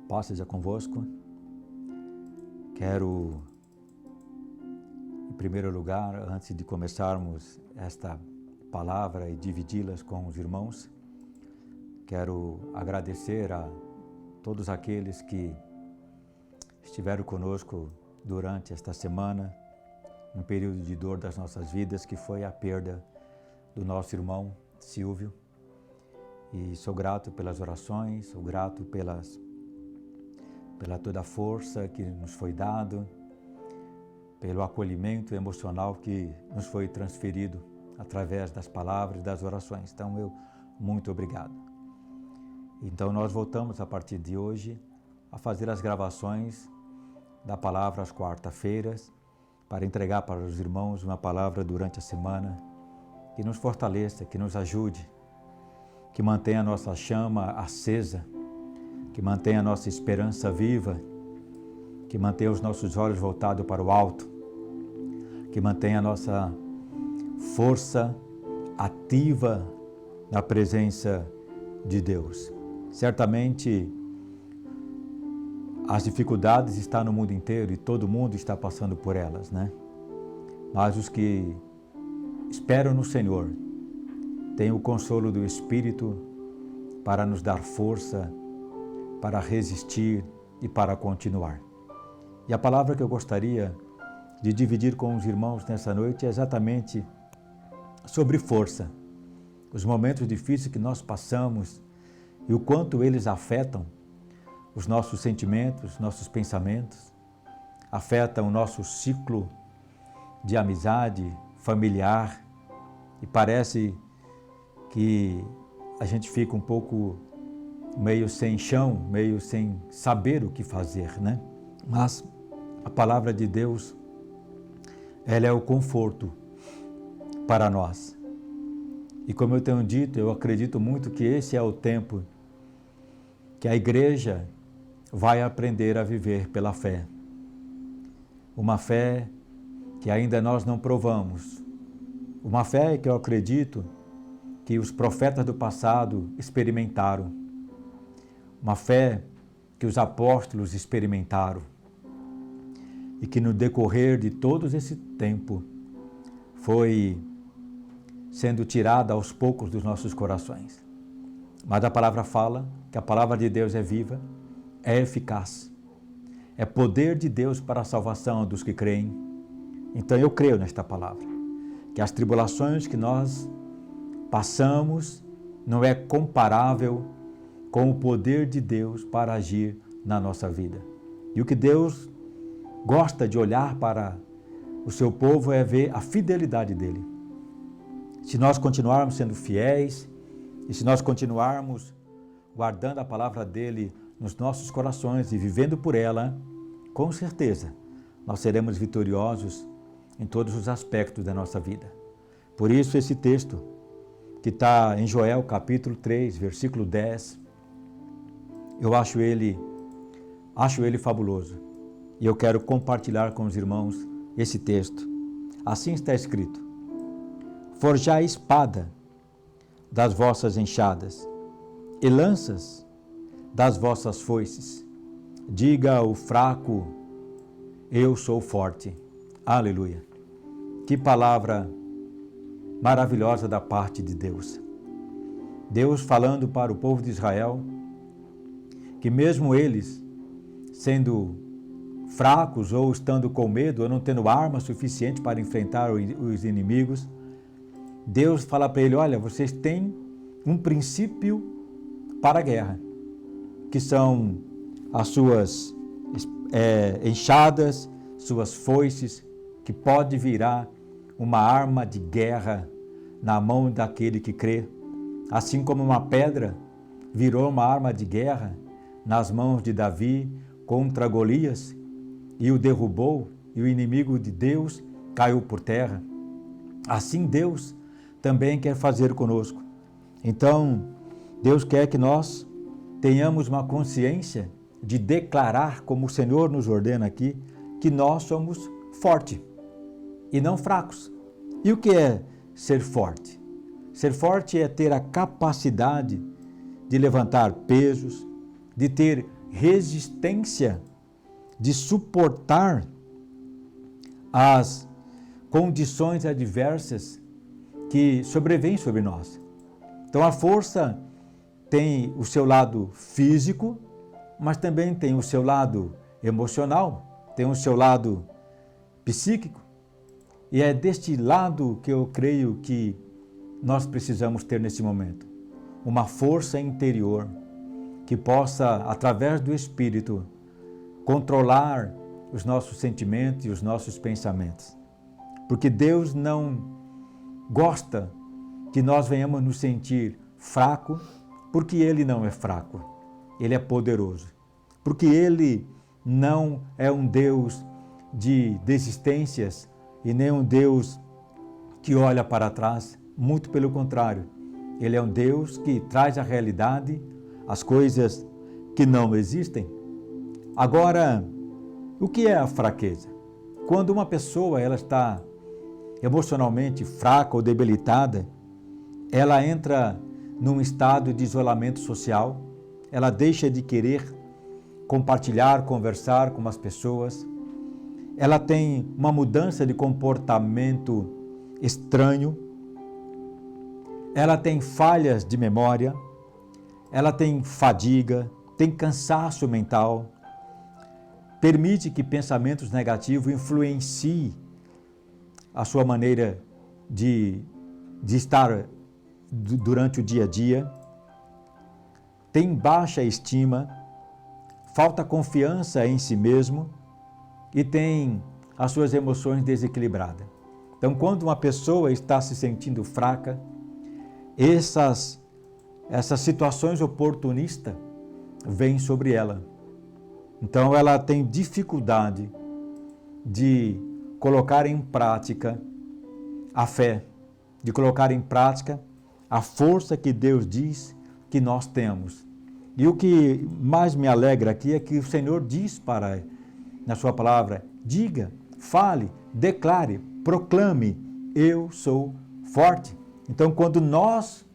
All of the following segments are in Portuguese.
Paz seja convosco. Quero, em primeiro lugar, antes de começarmos esta palavra e dividi-las com os irmãos, quero agradecer a todos aqueles que estiveram conosco durante esta semana, um período de dor das nossas vidas, que foi a perda do nosso irmão Silvio. E sou grato pelas orações, sou grato pela toda a força que nos foi dado, pelo acolhimento emocional que nos foi transferido através das palavras e das orações. Então, muito obrigado. Então, nós voltamos a partir de hoje a fazer as gravações da palavra às quarta-feiras, para entregar para os irmãos uma palavra durante a semana que nos fortaleça, que nos ajude, que mantenha a nossa chama acesa, que mantenha a nossa esperança viva, que mantenha os nossos olhos voltados para o alto, que mantenha a nossa força ativa na presença de Deus. Certamente as dificuldades estão no mundo inteiro e todo mundo está passando por elas, né? Mas os que esperam no Senhor têm o consolo do Espírito para nos dar força, para resistir e para continuar. E a palavra que eu gostaria de dividir com os irmãos nessa noite é exatamente sobre força. Os momentos difíceis que nós passamos e o quanto eles afetam os nossos sentimentos, nossos pensamentos, afetam o nosso ciclo de amizade familiar e parece que a gente fica um pouco meio sem chão, meio sem saber o que fazer, né? Mas a palavra de Deus, ela é o conforto para nós. E como eu tenho dito, eu acredito muito que esse é o tempo que a igreja vai aprender a viver pela fé. Uma fé que ainda nós não provamos. Uma fé que eu acredito que os profetas do passado experimentaram. Uma fé que os apóstolos experimentaram e que no decorrer de todo esse tempo foi sendo tirada aos poucos dos nossos corações. Mas a palavra fala que a palavra de Deus é viva, é eficaz, é poder de Deus para a salvação dos que creem. Então eu creio nesta palavra, que as tribulações que nós passamos não é comparável com o poder de Deus para agir na nossa vida. E o que Deus gosta de olhar para o seu povo é ver a fidelidade dele. Se nós continuarmos sendo fiéis e se nós continuarmos guardando a palavra dele nos nossos corações e vivendo por ela, com certeza nós seremos vitoriosos em todos os aspectos da nossa vida. Por isso esse texto que está em Joel capítulo 3, versículo 10, eu acho ele fabuloso. E eu quero compartilhar com os irmãos esse texto. Assim está escrito: forjai espada das vossas enxadas e lanças das vossas foices. Diga ao fraco, eu sou forte. Aleluia. Que palavra maravilhosa da parte de Deus. Deus falando para o povo de Israel que mesmo eles sendo fracos ou estando com medo ou não tendo arma suficiente para enfrentar os inimigos, Deus fala para ele: olha, vocês têm um princípio para a guerra, que são as suas enxadas, suas foices, que pode virar uma arma de guerra na mão daquele que crê, assim como uma pedra virou uma arma de guerra nas mãos de Davi contra Golias e o derrubou, e o inimigo de Deus caiu por terra. Assim Deus também quer fazer conosco. Então, Deus quer que nós tenhamos uma consciência de declarar, como o Senhor nos ordena aqui, que nós somos fortes e não fracos. E o que é ser forte? Ser forte é ter a capacidade de levantar pesos, de ter resistência de suportar as condições adversas que sobrevêm sobre nós. Então a força tem o seu lado físico, mas também tem o seu lado emocional, tem o seu lado psíquico. E é deste lado que eu creio que nós precisamos ter nesse momento. Uma força interior que possa, através do Espírito, controlar os nossos sentimentos e os nossos pensamentos. Porque Deus não gosta que nós venhamos nos sentir fraco, porque Ele não é fraco, Ele é poderoso. Porque Ele não é um Deus de desistências e nem um Deus que olha para trás, muito pelo contrário. Ele é um Deus que traz à realidade as coisas que não existem. Agora, o que é a fraqueza? Quando uma pessoa ela está emocionalmente fraca ou debilitada, ela entra num estado de isolamento social, ela deixa de querer compartilhar, conversar com as pessoas, ela tem uma mudança de comportamento estranho, ela tem falhas de memória, ela tem fadiga, tem cansaço mental, permite que pensamentos negativos influenciem a sua maneira de estar durante o dia a dia, tem baixa estima, falta confiança em si mesmo e tem as suas emoções desequilibradas. Então, quando uma pessoa está se sentindo fraca, essas situações oportunistas vêm sobre ela. Então, ela tem dificuldade de colocar em prática a fé, de colocar em prática a força que Deus diz que nós temos. E o que mais me alegra aqui é que o Senhor diz na sua palavra, diga, fale, declare, proclame, eu sou forte. Então, quando nós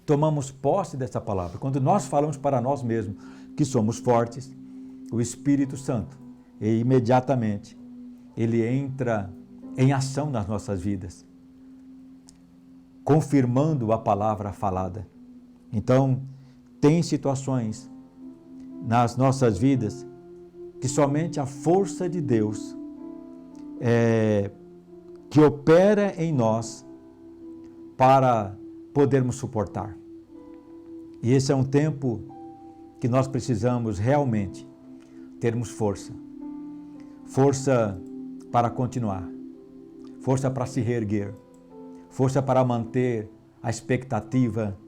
tomamos posse dessa palavra, quando nós falamos para nós mesmos que somos fortes, o Espírito Santo, imediatamente, ele entra em ação nas nossas vidas, confirmando a palavra falada. Então, tem situações nas nossas vidas que somente a força de Deus que opera em nós para podermos suportar. E esse é um tempo que nós precisamos realmente termos força. Força para continuar. Força para se reerguer. Força para manter a expectativa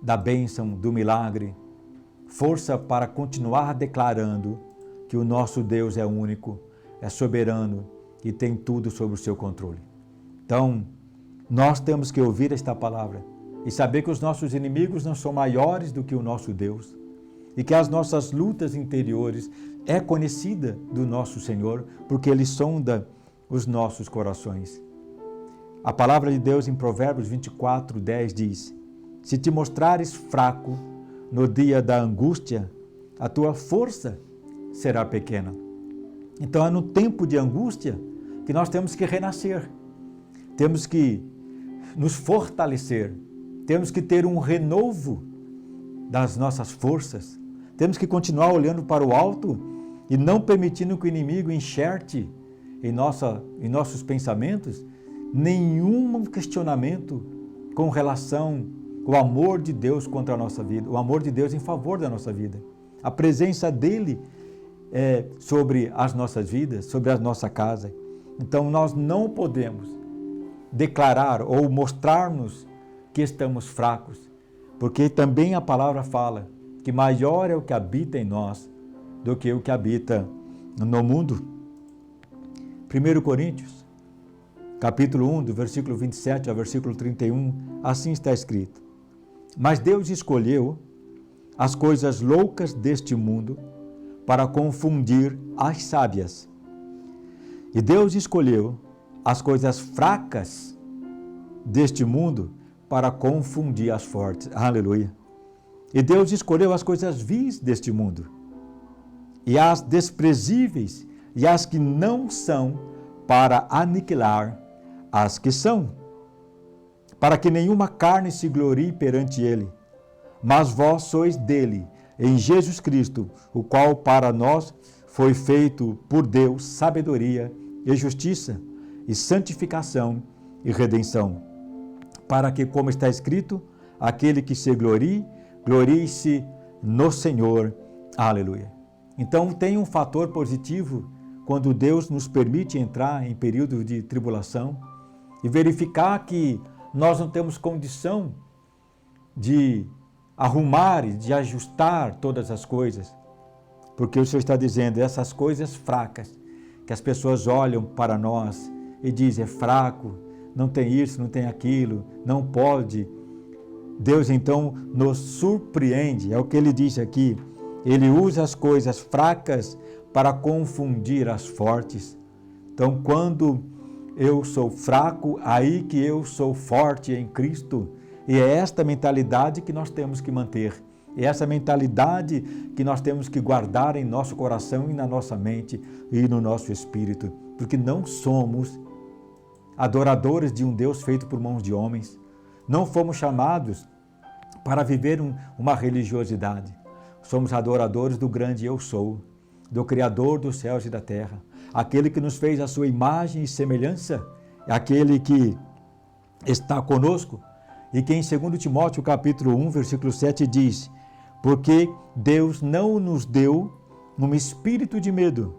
da bênção, do milagre. Força para continuar declarando que o nosso Deus é único, é soberano e tem tudo sob o seu controle. Então, nós temos que ouvir esta palavra e saber que os nossos inimigos não são maiores do que o nosso Deus e que as nossas lutas interiores é conhecida do nosso Senhor, porque Ele sonda os nossos corações. A palavra de Deus em Provérbios 24:10 diz: se te mostrares fraco no dia da angústia, a tua força será pequena. Então é no tempo de angústia que nós temos que renascer, temos que nos fortalecer, temos que ter um renovo das nossas forças, temos que continuar olhando para o alto e não permitindo que o inimigo enxerte em nossos pensamentos nenhum questionamento com relação ao amor de Deus contra a nossa vida, o amor de Deus em favor da nossa vida, a presença dEle sobre as nossas vidas, sobre a nossa casa. Então nós não podemos declarar ou mostrar-nos que estamos fracos, porque também a palavra fala que maior é o que habita em nós do que o que habita no mundo. 1 Coríntios, capítulo 1, do versículo 27 ao versículo 31, assim está escrito: mas Deus escolheu as coisas loucas deste mundo para confundir as sábias. E Deus escolheu as coisas fracas deste mundo para confundir as fortes. Aleluia! E Deus escolheu as coisas vis deste mundo, e as desprezíveis, e as que não são, para aniquilar as que são, para que nenhuma carne se glorie perante ele. Mas vós sois dele, em Jesus Cristo, o qual para nós foi feito por Deus sabedoria e justiça, e santificação e redenção, para que, como está escrito, aquele que se glorie, glorie-se no Senhor. Aleluia. Então tem um fator positivo quando Deus nos permite entrar em período de tribulação e verificar que nós não temos condição de arrumar e de ajustar todas as coisas, porque o Senhor está dizendo, essas coisas fracas, que as pessoas olham para nós e dizem, é fraco, não tem isso, não tem aquilo, não pode. Deus então nos surpreende, é o que ele diz aqui, ele usa as coisas fracas para confundir as fortes. Então, quando eu sou fraco, aí que eu sou forte em Cristo. E é esta mentalidade que nós temos que manter. É essa mentalidade que nós temos que guardar em nosso coração e na nossa mente e no nosso espírito. Porque não somos adoradores de um Deus feito por mãos de homens. Não fomos chamados para viver uma religiosidade. Somos adoradores do grande Eu Sou, do Criador dos céus e da terra, aquele que nos fez a sua imagem e semelhança, aquele que está conosco, e que em 2 Timóteo capítulo 1, versículo 7 diz, porque Deus não nos deu um espírito de medo,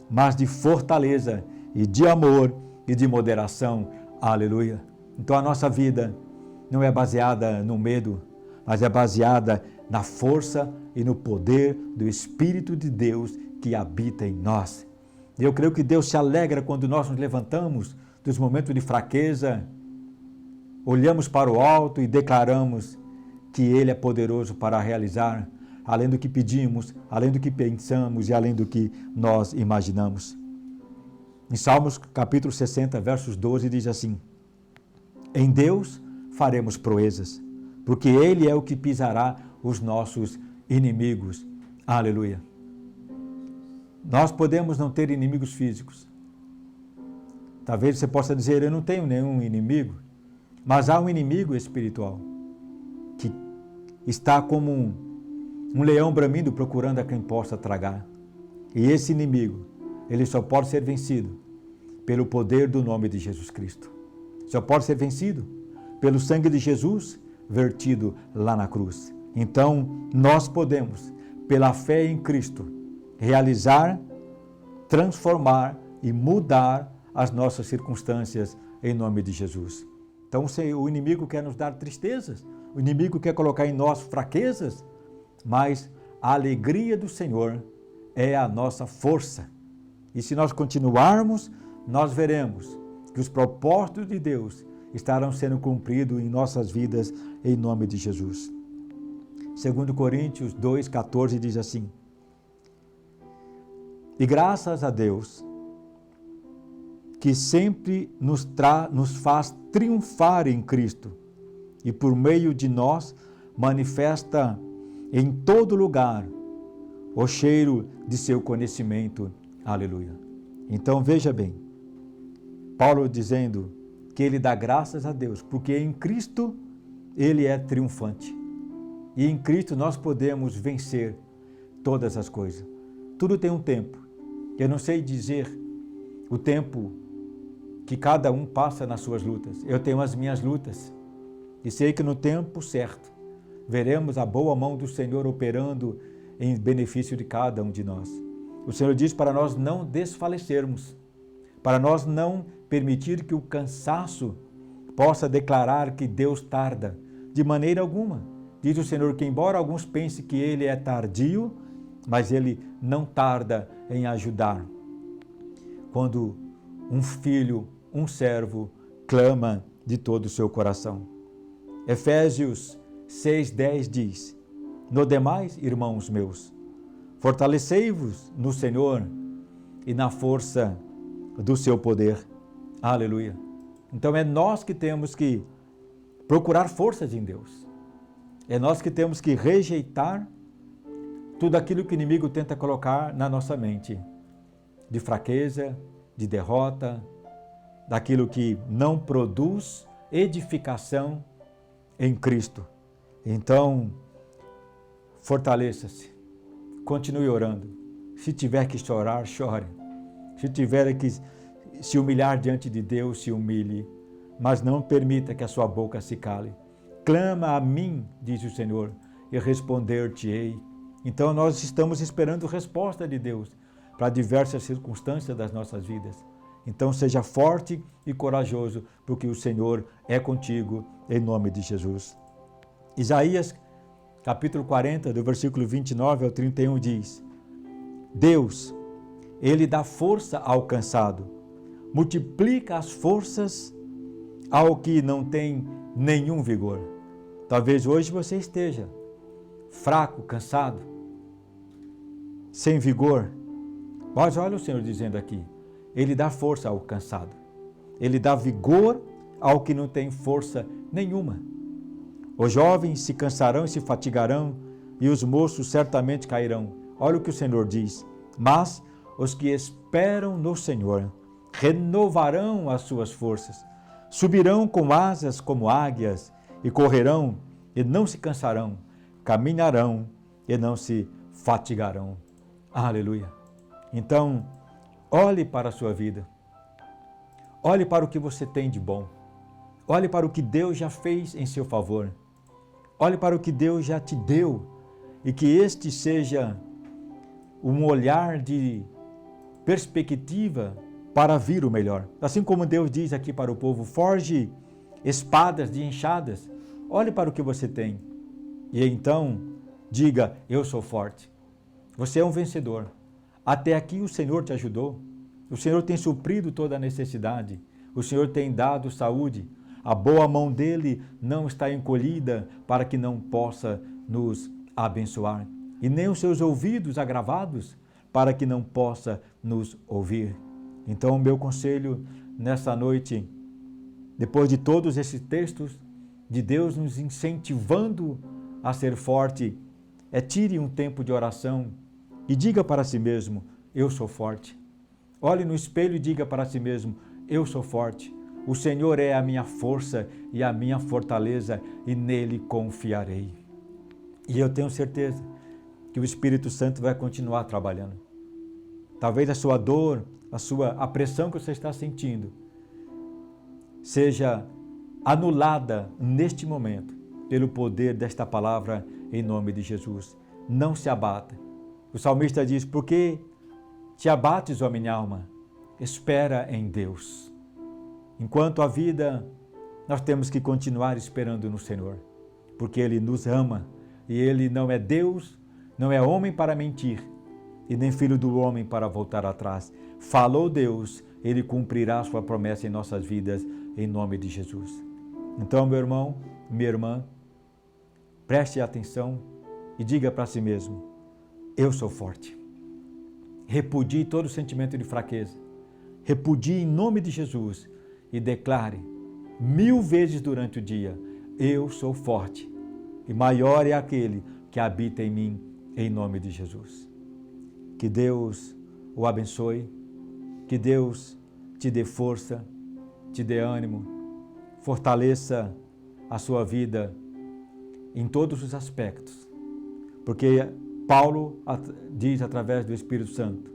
mas de fortaleza e de amor e de moderação. Aleluia. Então a nossa vida não é baseada no medo, mas é baseada na força e no poder do Espírito de Deus que habita em nós. E eu creio que Deus se alegra quando nós nos levantamos dos momentos de fraqueza, olhamos para o alto e declaramos que Ele é poderoso para realizar, além do que pedimos, além do que pensamos e além do que nós imaginamos. Em Salmos capítulo 60, versos 12, diz assim, em Deus faremos proezas, porque Ele é o que pisará os nossos inimigos. Aleluia. Nós podemos não ter inimigos físicos. Talvez você possa dizer, eu não tenho nenhum inimigo, mas há um inimigo espiritual que está como um leão bramindo procurando a quem possa tragar. E esse inimigo, ele só pode ser vencido pelo poder do nome de Jesus Cristo. Só pode ser vencido pelo sangue de Jesus vertido lá na cruz. Então, nós podemos, pela fé em Cristo, realizar, transformar e mudar as nossas circunstâncias em nome de Jesus. Então, o inimigo quer nos dar tristezas, o inimigo quer colocar em nós fraquezas, mas a alegria do Senhor é a nossa força. E se nós continuarmos, nós veremos que os propósitos de Deus estarão sendo cumpridos em nossas vidas em nome de Jesus. 2 Coríntios 2,14 diz assim, e graças a Deus, que sempre nos faz triunfar em Cristo e por meio de nós manifesta em todo lugar o cheiro de seu conhecimento. Aleluia. Então veja bem, Paulo dizendo que ele dá graças a Deus, porque em Cristo ele é triunfante. E em Cristo nós podemos vencer todas as coisas. Tudo tem um tempo. Eu não sei dizer o tempo que cada um passa nas suas lutas. Eu tenho as minhas lutas. E sei que no tempo certo veremos a boa mão do Senhor operando em benefício de cada um de nós. O Senhor diz para nós não desfalecermos, para nós não permitir que o cansaço possa declarar que Deus tarda, de maneira alguma. Diz o Senhor que embora alguns pensem que Ele é tardio, mas Ele não tarda em ajudar. Quando um filho, um servo, clama de todo o seu coração. Efésios 6,10 diz, no demais, irmãos meus, fortalecei-vos no Senhor e na força do seu poder. Aleluia. Então é nós que temos que procurar forças em Deus. É nós que temos que rejeitar tudo aquilo que o inimigo tenta colocar na nossa mente, de fraqueza, de derrota, daquilo que não produz edificação em Cristo. Então, fortaleça-se, continue orando. Se tiver que chorar, chore. Se tiver que se humilhar diante de Deus, se humilhe, mas não permita que a sua boca se cale. Clama a mim, diz o Senhor, e responder-te-ei. Então nós estamos esperando resposta de Deus para diversas circunstâncias das nossas vidas. Então seja forte e corajoso, porque o Senhor é contigo, em nome de Jesus. Isaías, capítulo 40, do versículo 29 ao 31 diz: Deus, Ele dá força ao cansado, multiplica as forças ao que não tem nenhum vigor. Talvez hoje você esteja fraco, cansado, sem vigor. Mas olha o Senhor dizendo aqui, Ele dá força ao cansado. Ele dá vigor ao que não tem força nenhuma. Os jovens se cansarão e se fatigarão, e os moços certamente cairão. Olha o que o Senhor diz. Mas os que esperam no Senhor renovarão as suas forças. Subirão com asas como águias, e correrão e não se cansarão. Caminharão e não se fatigarão. Aleluia. Então, olhe para a sua vida. Olhe para o que você tem de bom. Olhe para o que Deus já fez em seu favor. Olhe para o que Deus já te deu. E que este seja um olhar de perspectiva para vir o melhor. Assim como Deus diz aqui para o povo, forge espadas de enxadas. Olhe para o que você tem. E então, diga, eu sou forte. Você é um vencedor. Até aqui o Senhor te ajudou. O Senhor tem suprido toda a necessidade. O Senhor tem dado saúde. A boa mão dele não está encolhida para que não possa nos abençoar. E nem os seus ouvidos agravados para que não possa nos ouvir. Então, o meu conselho nessa noite, depois de todos esses textos de Deus nos incentivando a ser forte, é tire um tempo de oração e diga para si mesmo, eu sou forte. Olhe no espelho e diga para si mesmo, eu sou forte. O Senhor é a minha força e a minha fortaleza e nele confiarei. E eu tenho certeza que o Espírito Santo vai continuar trabalhando. Talvez a sua dor, a pressão que você está sentindo, seja anulada neste momento pelo poder desta palavra em nome de Jesus. Não se abata. O salmista diz, por que te abates, ó minha alma? Espera em Deus. Enquanto a vida, nós temos que continuar esperando no Senhor, porque Ele nos ama e Ele não é Deus, não é homem para mentir e nem filho do homem para voltar atrás. Falou Deus, Ele cumprirá a sua promessa em nossas vidas, em nome de Jesus. Então, meu irmão, minha irmã, preste atenção e diga para si mesmo, eu sou forte. Repudie todo sentimento de fraqueza. Repudie em nome de Jesus e declare 1000 vezes durante o dia, eu sou forte e maior é aquele que habita em mim, em nome de Jesus. Que Deus o abençoe, que Deus te dê força, te dê ânimo, fortaleça a sua vida em todos os aspectos, porque Paulo diz através do Espírito Santo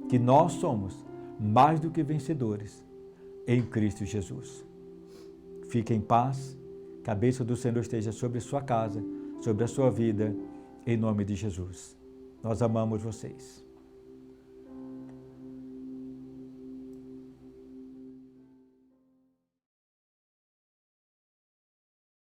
que nós somos mais do que vencedores em Cristo Jesus. Fique em paz, que a bênção do Senhor esteja sobre a sua casa, sobre a sua vida, em nome de Jesus. Nós amamos vocês.